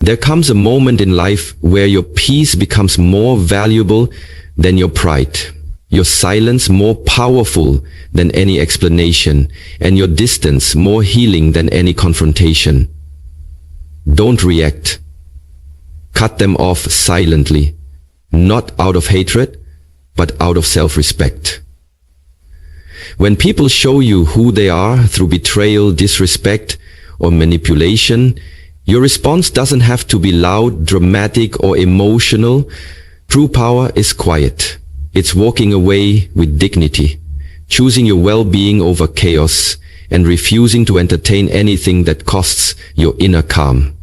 There comes a moment in life where your peace becomes more valuable than your pride, your silence more powerful than any explanation, and your distance more healing than any confrontation. Don't react. Cut them off silently, not out of hatred, but out of self-respect. When people show you who they are through betrayal, disrespect, or manipulation, your response doesn't have to be loud, dramatic, or emotional. True power is quiet. It's walking away with dignity, choosing your well-being over chaos, and refusing to entertain anything that costs your inner calm.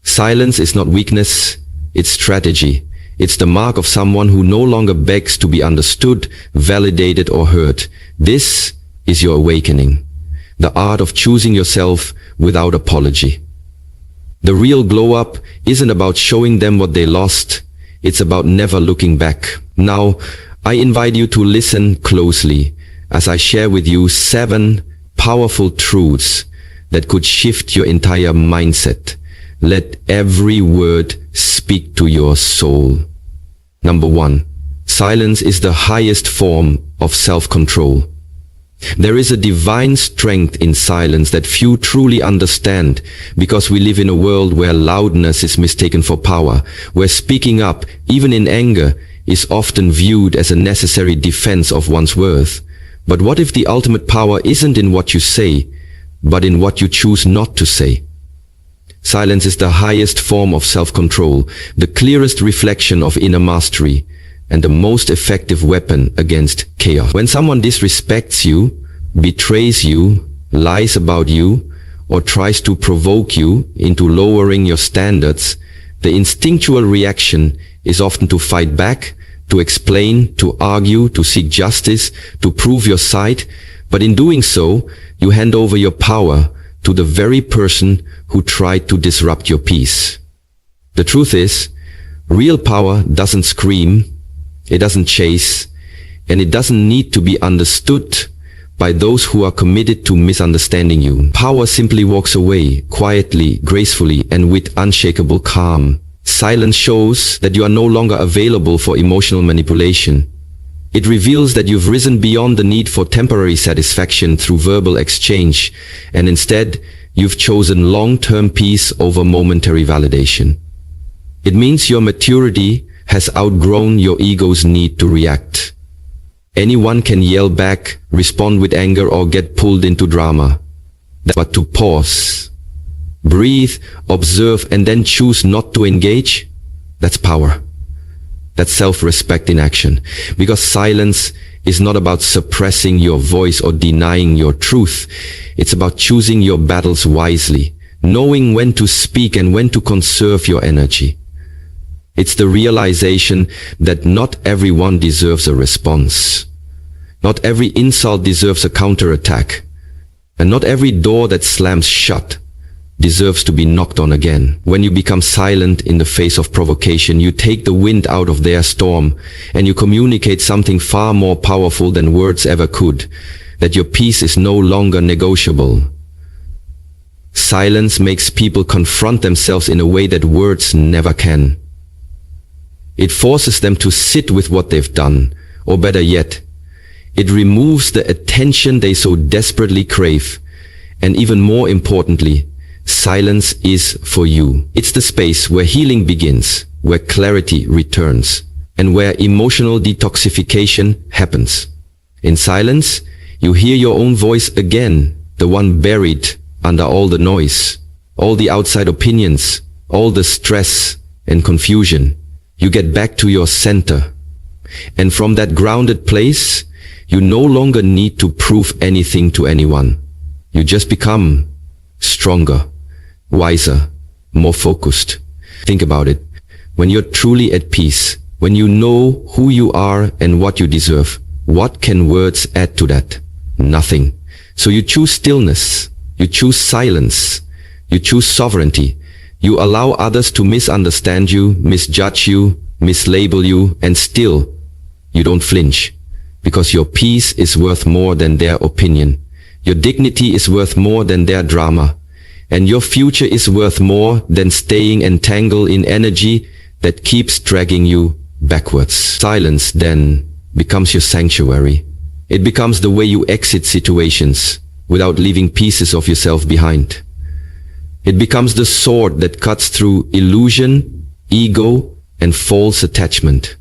Silence is not weakness, it's strategy. It's the mark of someone who no longer begs to be understood, validated, or heard. This is your awakening, the art of choosing yourself without apology. The real glow-up isn't about showing them what they lost, it's about never looking back. Now, I invite you to listen closely as I share with you 7 powerful truths that could shift your entire mindset. Let every word speak to your soul. Number 1. Silence is the highest form of self-control. There is a divine strength in silence that few truly understand, because we live in a world where loudness is mistaken for power, where speaking up, even in anger, is often viewed as a necessary defense of one's worth. But what if the ultimate power isn't in what you say, but in what you choose not to say? Silence is the highest form of self-control, the clearest reflection of inner mastery, and the most effective weapon against chaos. When someone disrespects you, betrays you, lies about you, or tries to provoke you into lowering your standards, the instinctual reaction is often to fight back, to explain, to argue, to seek justice, to prove your side. But in doing so, you hand over your power to the very person who tried to disrupt your peace. The truth is, real power doesn't scream, it doesn't chase, and it doesn't need to be understood by those who are committed to misunderstanding you. Power simply walks away, quietly, gracefully, and with unshakable calm. Silence shows that you are no longer available for emotional manipulation. It reveals that you've risen beyond the need for temporary satisfaction through verbal exchange, and instead, you've chosen long-term peace over momentary validation. It means your maturity has outgrown your ego's need to react. Anyone can yell back, respond with anger, or get pulled into drama. But to pause, breathe, observe, and then choose not to engage, that's power. That's self-respect in action. Because silence is not about suppressing your voice or denying your truth. It's about choosing your battles wisely, knowing when to speak and when to conserve your energy. It's the realization that not everyone deserves a response. Not every insult deserves a counterattack. And not every door that slams shut deserves to be knocked on again. When you become silent in the face of provocation, you take the wind out of their storm, and you communicate something far more powerful than words ever could, that your peace is no longer negotiable. Silence makes people confront themselves in a way that words never can. It forces them to sit with what they've done, or better yet, it removes the attention they so desperately crave. And even more importantly, silence is for you. It's the space where healing begins, where clarity returns, and where emotional detoxification happens. In silence, you hear your own voice again, the one buried under all the noise, all the outside opinions, all the stress and confusion. You get back to your center. And from that grounded place, you no longer need to prove anything to anyone. You just become stronger, wiser, more focused. Think about it. When you're truly at peace, when you know who you are and what you deserve, what can words add to that? Nothing. So you choose stillness. You choose silence. You choose sovereignty. You allow others to misunderstand you, misjudge you, mislabel you, and still, you don't flinch. Because your peace is worth more than their opinion. Your dignity is worth more than their drama. and your future is worth more than staying entangled in energy that keeps dragging you backwards. Silence then becomes your sanctuary. It becomes the way you exit situations without leaving pieces of yourself behind. It becomes the sword that cuts through illusion, ego, and false attachment.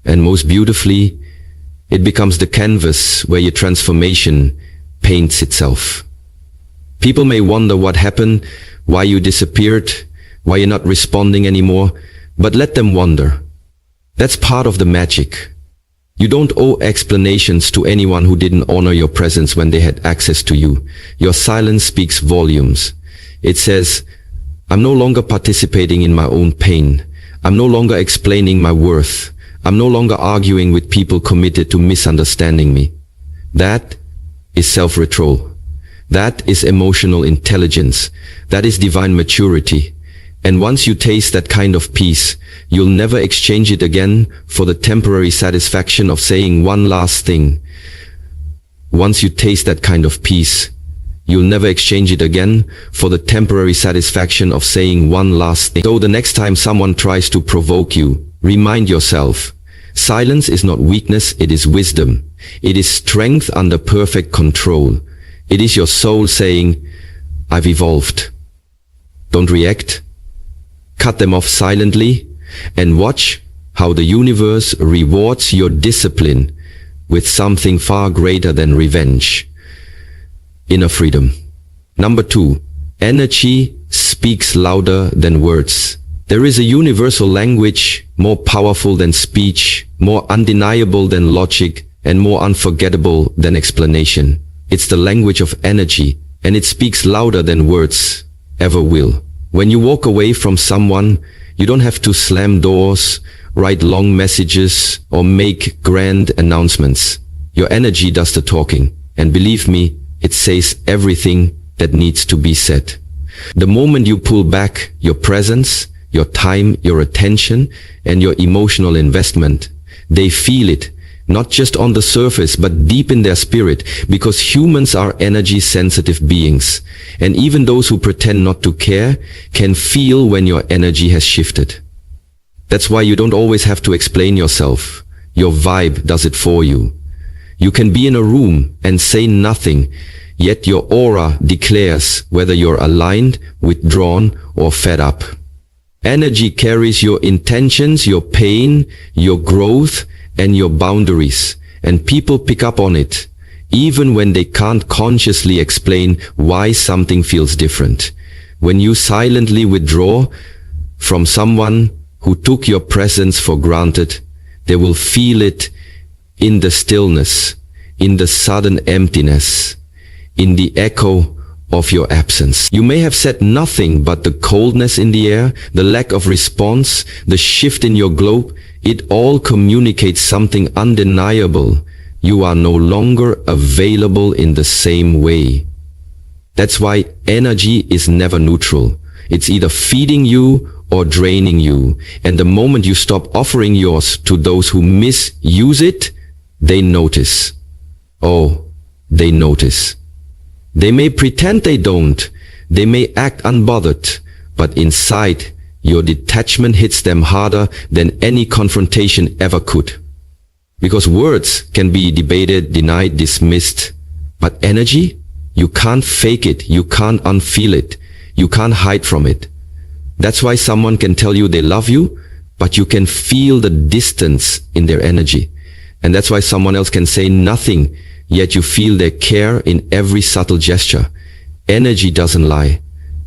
And most beautifully, it becomes the canvas where your transformation paints itself. People may wonder what happened, why you disappeared, why you're not responding anymore, but let them wonder. That's part of the magic. You don't owe explanations to anyone who didn't honor your presence when they had access to you. Your silence speaks volumes. It says, I'm no longer participating in my own pain. I'm no longer explaining my worth. I'm no longer arguing with people committed to misunderstanding me. That is self-control. That is emotional intelligence. That is divine maturity. And once you taste that kind of peace, you'll never exchange it again for the temporary satisfaction of saying one last thing. Once you taste that kind of peace, you'll never exchange it again for the temporary satisfaction of saying one last thing. So the next time someone tries to provoke you, remind yourself, silence is not weakness, it is wisdom. It is strength under perfect control. It is your soul saying, I've evolved. Don't react. Cut them off silently and watch how the universe rewards your discipline with something far greater than revenge. Inner freedom. Number 2, energy speaks louder than words. There is a universal language more powerful than speech, more undeniable than logic, and more unforgettable than explanation. It's the language of energy, and it speaks louder than words ever will. When you walk away from someone, you don't have to slam doors, write long messages, or make grand announcements. Your energy does the talking, and believe me, it says everything that needs to be said. The moment you pull back your presence, your time, your attention, and your emotional investment, they feel it, not just on the surface, but deep in their spirit, because humans are energy-sensitive beings, and even those who pretend not to care can feel when your energy has shifted. That's why you don't always have to explain yourself. Your vibe does it for you. You can be in a room and say nothing, yet your aura declares whether you're aligned, withdrawn, or fed up. Energy carries your intentions, your pain, your growth, and your boundaries, and people pick up on it, even when they can't consciously explain why something feels different. When you silently withdraw from someone who took your presence for granted, they will feel it in the stillness, in the sudden emptiness, in the echo of your absence. You may have said nothing, but the coldness in the air, the lack of response, the shift in your globe, it all communicates something undeniable. You are no longer available in the same way. That's why energy is never neutral. It's either feeding you or draining you. And the moment you stop offering yours to those who misuse it, they notice. Oh, they notice. They may pretend they don't. They may act unbothered. But inside, your detachment hits them harder than any confrontation ever could. Because words can be debated, denied, dismissed. But energy? You can't fake it. You can't unfeel it. You can't hide from it. That's why someone can tell you they love you, but you can feel the distance in their energy. And that's why someone else can say nothing, yet you feel their care in every subtle gesture. Energy doesn't lie.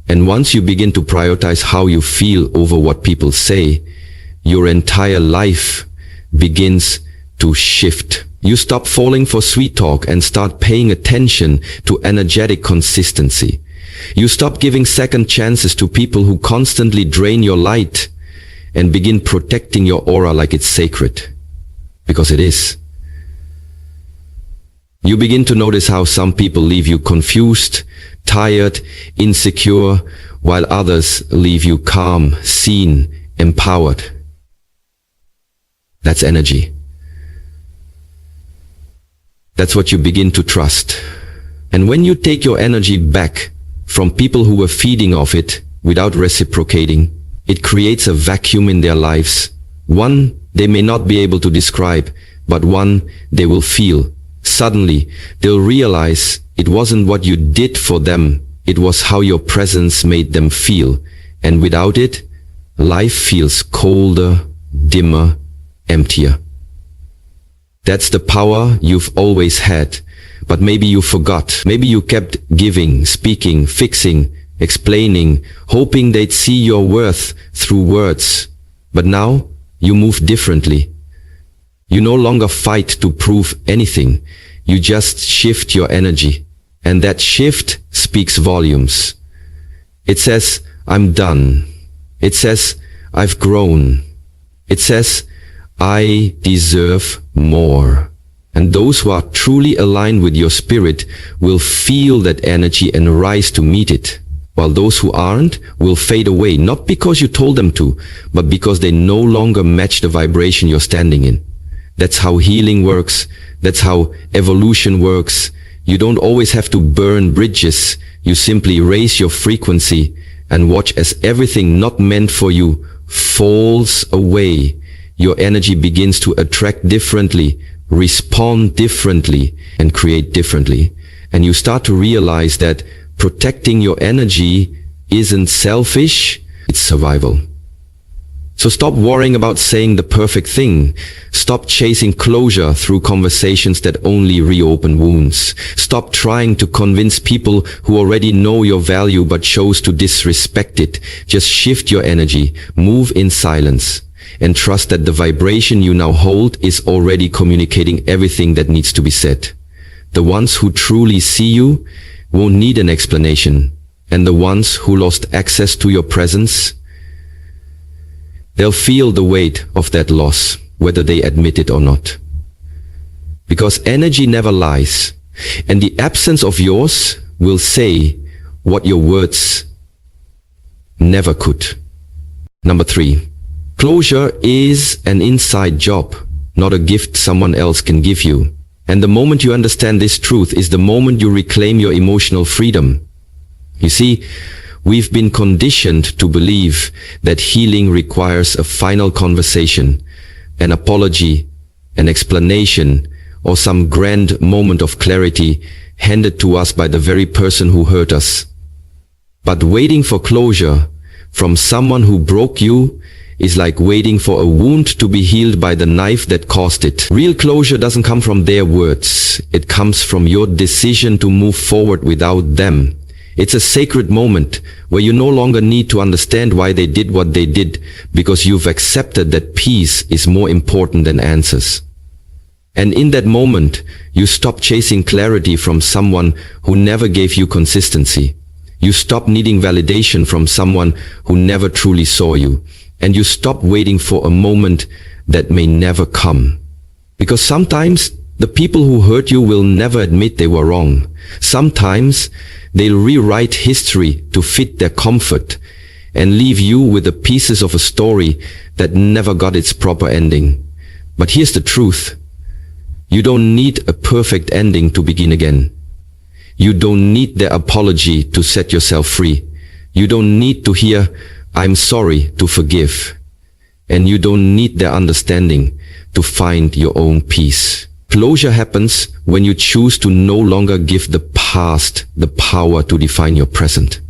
And once you begin to prioritize how you feel over what people say, your entire life begins to shift. You stop falling for sweet talk and start paying attention to energetic consistency. You stop giving second chances to people who constantly drain your light and begin protecting your aura like it's sacred. Because it is. You begin to notice how some people leave you confused, tired, insecure, while others leave you calm, seen, empowered. That's energy. That's what you begin to trust. And when you take your energy back, from people who were feeding off it without reciprocating. It creates a vacuum in their lives, one they may not be able to describe, but one they will feel. Suddenly, they'll realize it wasn't what you did for them, it was how your presence made them feel. And without it, life feels colder, dimmer, emptier. That's the power you've always had, but maybe you forgot. Maybe you kept giving, speaking, fixing, explaining, hoping they'd see your worth through words. But now, you move differently. You no longer fight to prove anything. You just shift your energy. And that shift speaks volumes. It says, I'm done. It says, I've grown. It says, I deserve more. And those who are truly aligned with your spirit will feel that energy and rise to meet it. While those who aren't will fade away, not because you told them to, but because they no longer match the vibration you're standing in. That's how healing works. That's how evolution works. You don't always have to burn bridges. You simply raise your frequency and watch as everything not meant for you falls away. Your energy begins to attract differently, respond differently, and create differently. And you start to realize that protecting your energy isn't selfish, it's survival. So stop worrying about saying the perfect thing. Stop chasing closure through conversations that only reopen wounds. Stop trying to convince people who already know your value but chose to disrespect it. Just shift your energy, move in silence, and trust that the vibration you now hold is already communicating everything that needs to be said. The ones who truly see you won't need an explanation, and the ones who lost access to your presence, they'll feel the weight of that loss, whether they admit it or not. Because energy never lies, and the absence of yours will say what your words never could. Number 3, closure is an inside job, not a gift someone else can give you. And the moment you understand this truth is the moment you reclaim your emotional freedom. You see, we've been conditioned to believe that healing requires a final conversation, an apology, an explanation, or some grand moment of clarity handed to us by the very person who hurt us. But waiting for closure from someone who broke you is like waiting for a wound to be healed by the knife that caused it. Real closure doesn't come from their words. It comes from your decision to move forward without them. It's a sacred moment where you no longer need to understand why they did what they did, because you've accepted that peace is more important than answers. And in that moment, you stop chasing clarity from someone who never gave you consistency. You stop needing validation from someone who never truly saw you. And you stop waiting for a moment that may never come. Because sometimes the people who hurt you will never admit they were wrong. Sometimes they'll rewrite history to fit their comfort and leave you with the pieces of a story that never got its proper ending. But here's the truth. You don't need a perfect ending to begin again. You don't need their apology to set yourself free. You don't need to hear, I'm sorry, to forgive. And you don't need their understanding to find your own peace. Closure happens when you choose to no longer give the past the power to define your present.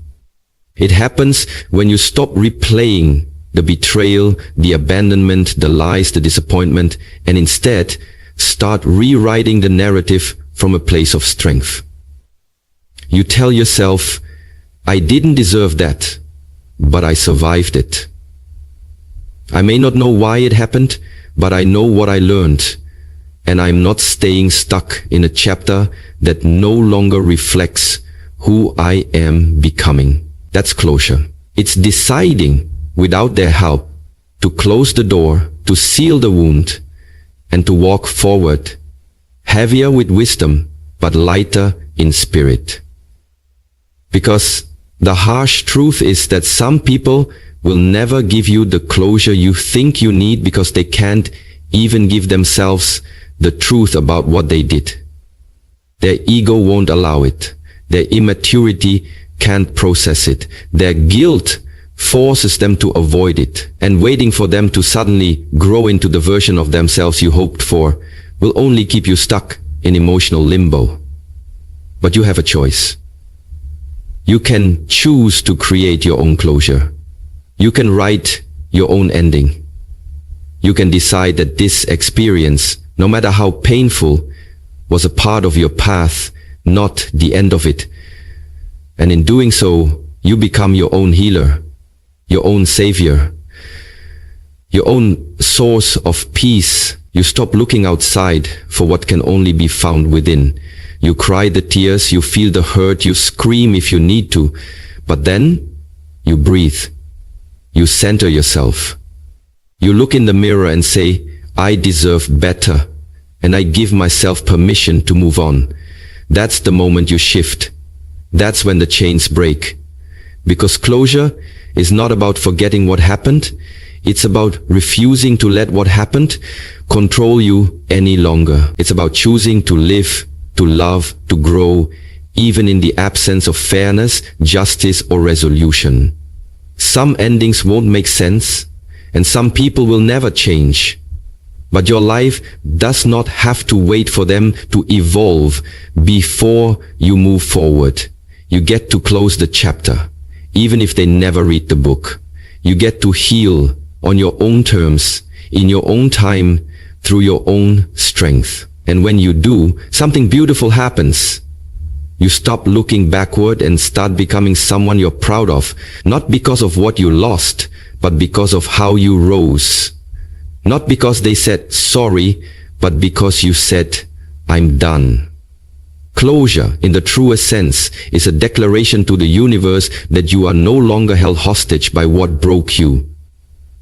It happens when you stop replaying the betrayal, the abandonment, the lies, the disappointment, and instead start rewriting the narrative from a place of strength. You tell yourself, I didn't deserve that, but I survived it. I may not know why it happened, but I know what I learned. And I'm not staying stuck in a chapter that no longer reflects who I am becoming. That's closure. It's deciding, without their help, to close the door, to seal the wound, and to walk forward, heavier with wisdom, but lighter in spirit. Because the harsh truth is that some people will never give you the closure you think you need because they can't even give themselves the truth about what they did. Their ego won't allow it. Their immaturity can't process it. Their guilt forces them to avoid it, and waiting for them to suddenly grow into the version of themselves you hoped for will only keep you stuck in emotional limbo. But you have a choice. You can choose to create your own closure. You can write your own ending. You can decide that this experience, no matter how painful, was a part of your path, not the end of it. And in doing so, you become your own healer, your own savior, your own source of peace. You stop looking outside for what can only be found within. You cry the tears, you feel the hurt, you scream if you need to, but then you breathe. You center yourself. You look in the mirror and say, I deserve better, and I give myself permission to move on. That's the moment you shift. That's when the chains break. Because closure is not about forgetting what happened. It's about refusing to let what happened control you any longer. It's about choosing to live, to love, to grow, even in the absence of fairness, justice, or resolution. Some endings won't make sense, and some people will never change. But your life does not have to wait for them to evolve before you move forward. You get to close the chapter, even if they never read the book. You get to heal on your own terms, in your own time, through your own strength. And when you do, something beautiful happens. You stop looking backward and start becoming someone you're proud of, not because of what you lost, but because of how you rose. Not because they said sorry, but because you said, I'm done. Closure, in the truest sense, is a declaration to the universe that you are no longer held hostage by what broke you.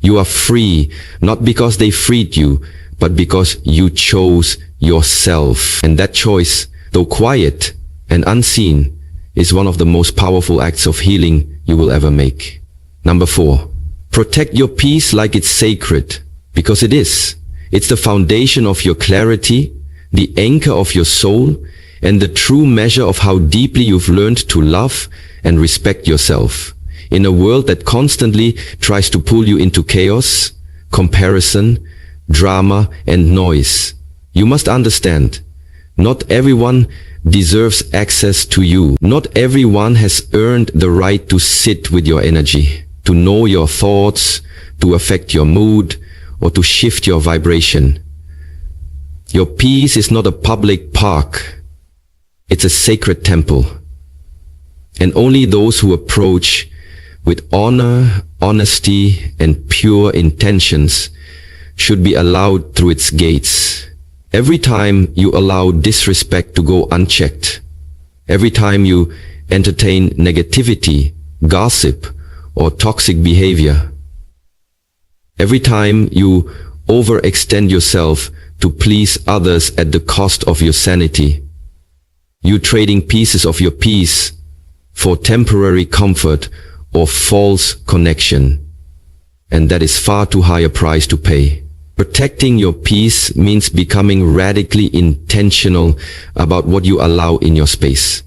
You are free, not because they freed you, but because you chose yourself. And that choice, though quiet and unseen, is one of the most powerful acts of healing you will ever make. Number 4, protect your peace like it's sacred, because it is. It's the foundation of your clarity, the anchor of your soul, and the true measure of how deeply you've learned to love and respect yourself. In a world that constantly tries to pull you into chaos, comparison, drama, and noise, you must understand, not everyone deserves access to you. Not everyone has earned the right to sit with your energy, to know your thoughts, to affect your mood, or to shift your vibration. Your peace is not a public park. It's a sacred temple. And only those who approach with honor, honesty, and pure intentions should be allowed through its gates. Every time you allow disrespect to go unchecked, every time you entertain negativity, gossip, or toxic behavior, every time you overextend yourself to please others at the cost of your sanity, you trading pieces of your peace for temporary comfort or false connection. And that is far too high a price to pay. Protecting your peace means becoming radically intentional about what you allow in your space,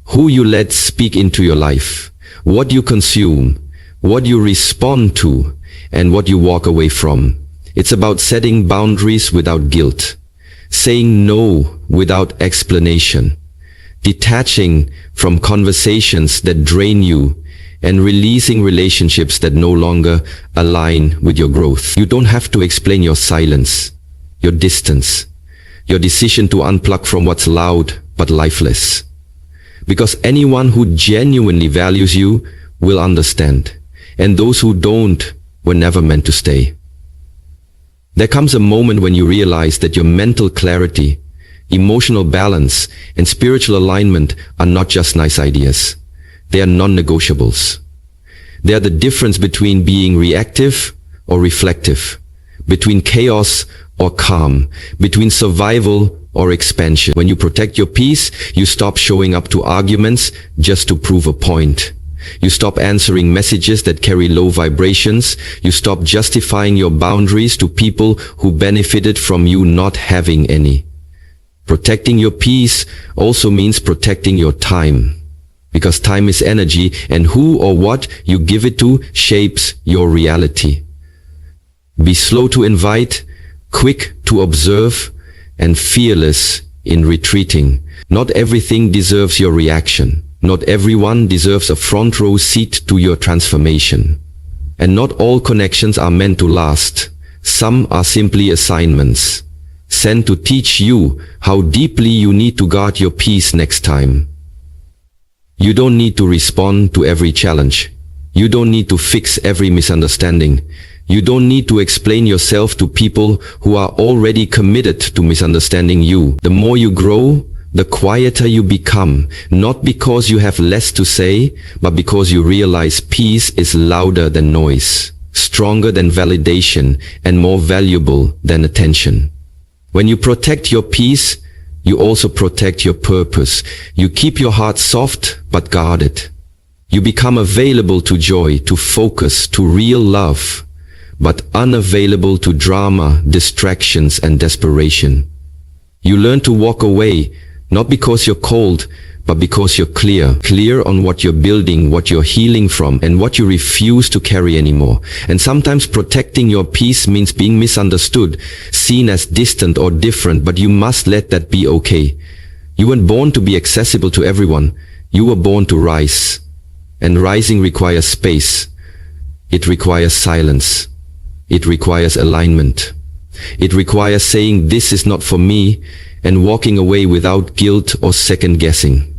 who you let speak into your life, what you consume, what you respond to, and what you walk away from. It's about setting boundaries without guilt, saying no without explanation, detaching from conversations that drain you, and releasing relationships that no longer align with your growth. You don't have to explain your silence, your distance, your decision to unplug from what's loud but lifeless. Because anyone who genuinely values you will understand, and those who don't were never meant to stay. There comes a moment when you realize that your mental clarity, emotional balance, and spiritual alignment are not just nice ideas. They are non-negotiables. They are the difference between being reactive or reflective, between chaos or calm, between survival or expansion. When you protect your peace, you stop showing up to arguments just to prove a point. You stop answering messages that carry low vibrations. You stop justifying your boundaries to people who benefited from you not having any. Protecting your peace also means protecting your time. Because time is energy, and who or what you give it to shapes your reality. Be slow to invite, quick to observe, and fearless in retreating. Not everything deserves your reaction. Not everyone deserves a front row seat to your transformation. And not all connections are meant to last. Some are simply assignments, sent to teach you how deeply you need to guard your peace next time. You don't need to respond to every challenge. You don't need to fix every misunderstanding. You don't need to explain yourself to people who are already committed to misunderstanding you. The more you grow, the quieter you become, not because you have less to say, but because you realize peace is louder than noise, stronger than validation, and more valuable than attention. When you protect your peace, you also protect your purpose. You keep your heart soft but guarded. You become available to joy, to focus, to real love, but unavailable to drama, distractions, and desperation. You learn to walk away, not because you're cold, but because you're clear on what you're building, what you're healing from, and what you refuse to carry anymore. And sometimes protecting your peace means being misunderstood, seen as distant or different, but you must let that be okay. You weren't born to be accessible to everyone. You were born to rise. And rising requires space. It requires silence. It requires alignment. It requires saying, "This is not for me," and walking away without guilt or second guessing.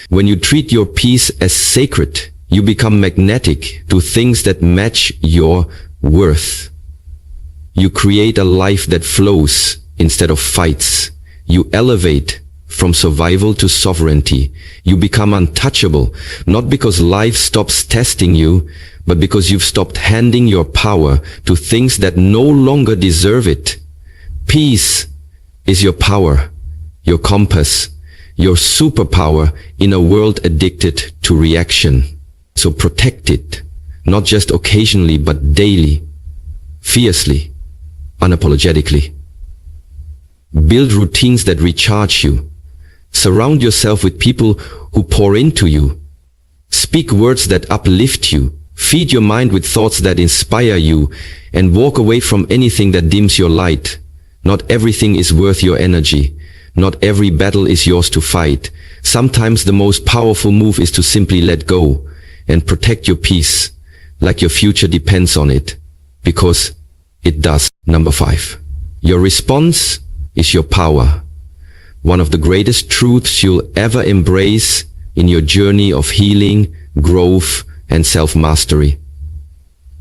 When you treat your peace as sacred, you become magnetic to things that match your worth. You create a life that flows instead of fights. You elevate from survival to sovereignty. You become untouchable, not because life stops testing you, but because you've stopped handing your power to things that no longer deserve it. Peace is your power, your compass, your superpower in a world addicted to reaction. So protect it, not just occasionally, but daily, fiercely, unapologetically. Build routines that recharge you. Surround yourself with people who pour into you. Speak words that uplift you. Feed your mind with thoughts that inspire you, and walk away from anything that dims your light. Not everything is worth your energy. Not every battle is yours to fight. Sometimes the most powerful move is to simply let go and protect your peace like your future depends on it, because it does. Number 5. Your response is your power. One of the greatest truths you'll ever embrace in your journey of healing, growth, and self-mastery.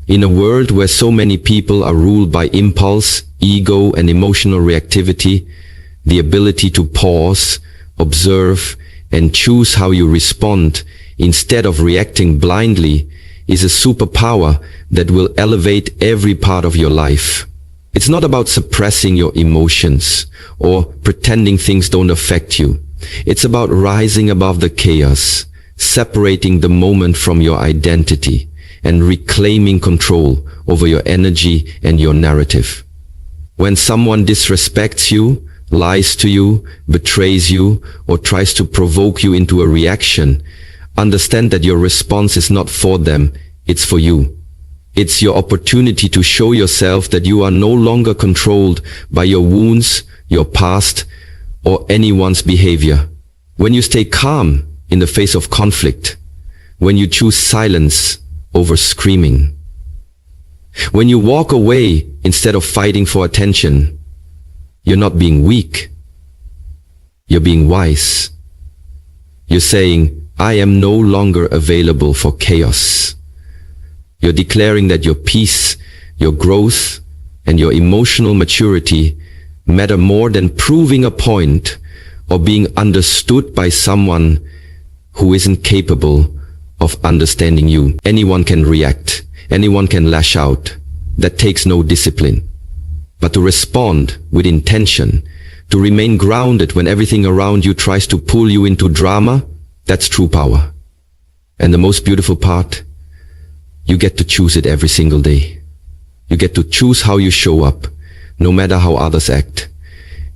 In a world where so many people are ruled by impulse, ego, and emotional reactivity, the ability to pause, observe, and choose how you respond instead of reacting blindly is a superpower that will elevate every part of your life. It's not about suppressing your emotions or pretending things don't affect you. It's about rising above the chaos, separating the moment from your identity, and reclaiming control over your energy and your narrative. When someone disrespects you, lies to you, betrays you, or tries to provoke you into a reaction, understand that your response is not for them, it's for you. It's your opportunity to show yourself that you are no longer controlled by your wounds, your past, or anyone's behavior. When you stay calm in the face of conflict, when you choose silence over screaming, when you walk away instead of fighting for attention, you're not being weak. You're being wise. You're saying, "I am no longer available for chaos." You're declaring that your peace, your growth, and your emotional maturity matter more than proving a point or being understood by someone who isn't capable of understanding you. Anyone can react. Anyone can lash out. That takes no discipline. But to respond with intention, to remain grounded when everything around you tries to pull you into drama, that's true power. And the most beautiful part, you get to choose it every single day. You get to choose how you show up, no matter how others act.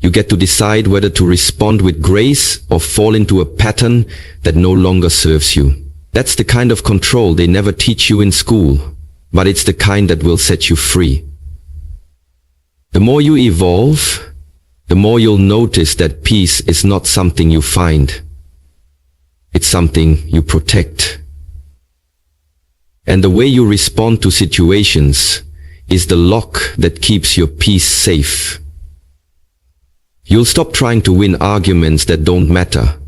You get to decide whether to respond with grace or fall into a pattern that no longer serves you. That's the kind of control they never teach you in school, but it's the kind that will set you free. The more you evolve, the more you'll notice that peace is not something you find. It's something you protect. And the way you respond to situations is the lock that keeps your peace safe. You'll stop trying to win arguments that don't matter.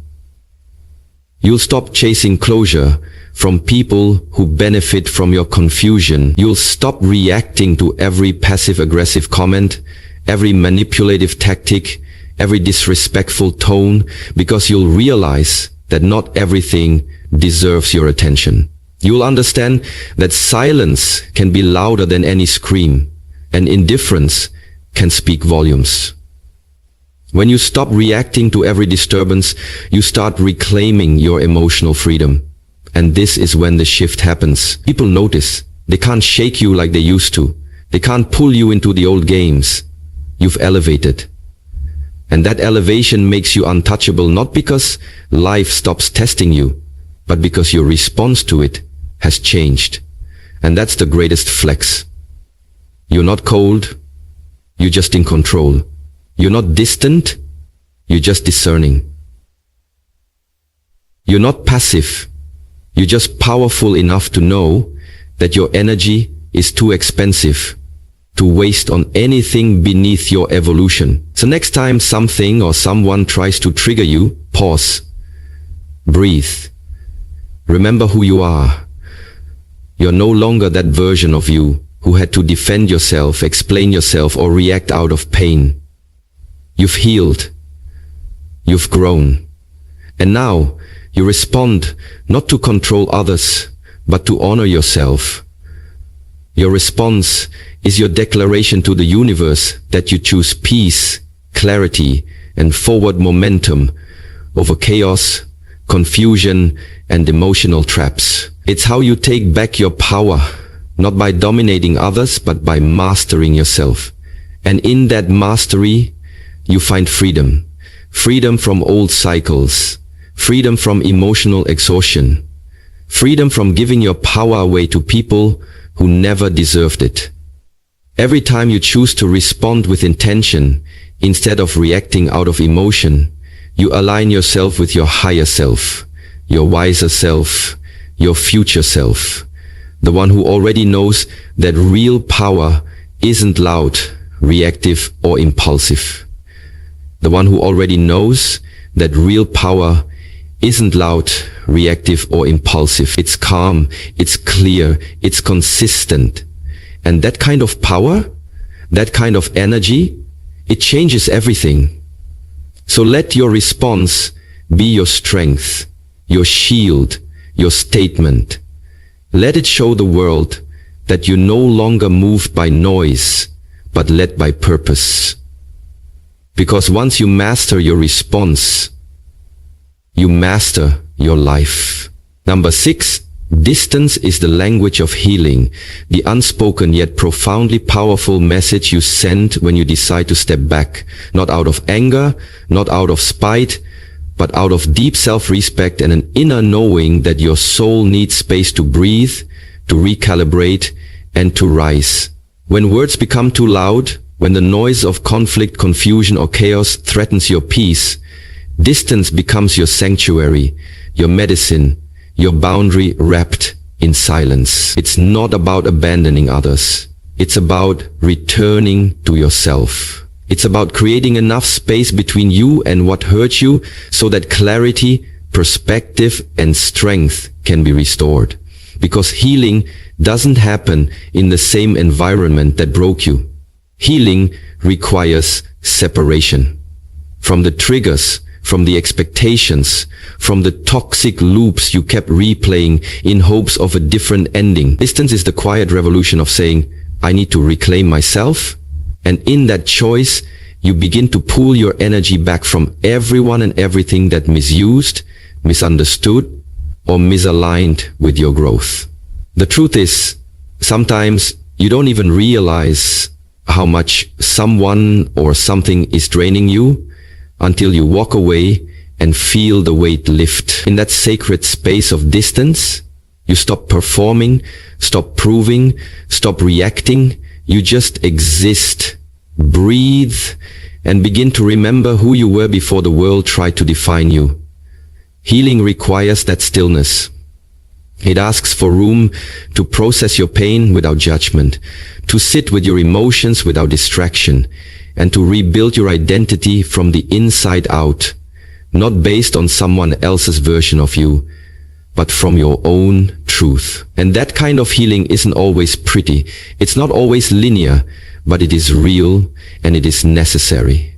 You'll stop chasing closure from people who benefit from your confusion. You'll stop reacting to every passive-aggressive comment, every manipulative tactic, every disrespectful tone, because you'll realize that not everything deserves your attention. You'll understand that silence can be louder than any scream, and indifference can speak volumes. When you stop reacting to every disturbance, you start reclaiming your emotional freedom. And this is when the shift happens. People notice. They can't shake you like they used to. They can't pull you into the old games. You've elevated. And that elevation makes you untouchable, not because life stops testing you, but because your response to it has changed. And that's the greatest flex. You're not cold. You're just in control. You're not distant, you're just discerning. You're not passive, you're just powerful enough to know that your energy is too expensive to waste on anything beneath your evolution. So next time something or someone tries to trigger you, pause, breathe, remember who you are. You're no longer that version of you who had to defend yourself, explain yourself, or react out of pain. You've healed. You've grown. And now you respond not to control others, but to honor yourself. Your response is your declaration to the universe that you choose peace, clarity, and forward momentum over chaos, confusion, and emotional traps. It's how you take back your power, not by dominating others, but by mastering yourself. And in that mastery, you find freedom. Freedom from old cycles. Freedom from emotional exhaustion. Freedom from giving your power away to people who never deserved it. Every time you choose to respond with intention, instead of reacting out of emotion, you align yourself with your higher self, your wiser self, your future self. The one who already knows that real power isn't loud, reactive, or impulsive. The one who already knows that real power isn't loud, reactive, or impulsive. It's calm, it's clear, it's consistent. And that kind of power, that kind of energy, it changes everything. So let your response be your strength, your shield, your statement. Let it show the world that you're no longer moved by noise, but led by purpose. Because once you master your response, you master your life. Number 6, distance is the language of healing, the unspoken yet profoundly powerful message you send when you decide to step back, not out of anger, not out of spite, but out of deep self-respect and an inner knowing that your soul needs space to breathe, to recalibrate, and to rise. When words become too loud, when the noise of conflict, confusion, or chaos threatens your peace, distance becomes your sanctuary, your medicine, your boundary wrapped in silence. It's not about abandoning others. It's about returning to yourself. It's about creating enough space between you and what hurt you so that clarity, perspective, and strength can be restored. Because healing doesn't happen in the same environment that broke you. Healing requires separation from the triggers, from the expectations, from the toxic loops you kept replaying in hopes of a different ending. Distance is the quiet revolution of saying, I need to reclaim myself. And in that choice, you begin to pull your energy back from everyone and everything that misused, misunderstood, or misaligned with your growth. The truth is, sometimes you don't even realize how much someone or something is draining you until you walk away and feel the weight lift. In that sacred space of distance, you stop performing, stop proving, stop reacting. You just exist, breathe, and begin to remember who you were before the world tried to define you. Healing requires that stillness. It asks for room to process your pain without judgment, to sit with your emotions without distraction, and to rebuild your identity from the inside out, not based on someone else's version of you, but from your own truth. And that kind of healing isn't always pretty. It's not always linear, but it is real and it is necessary.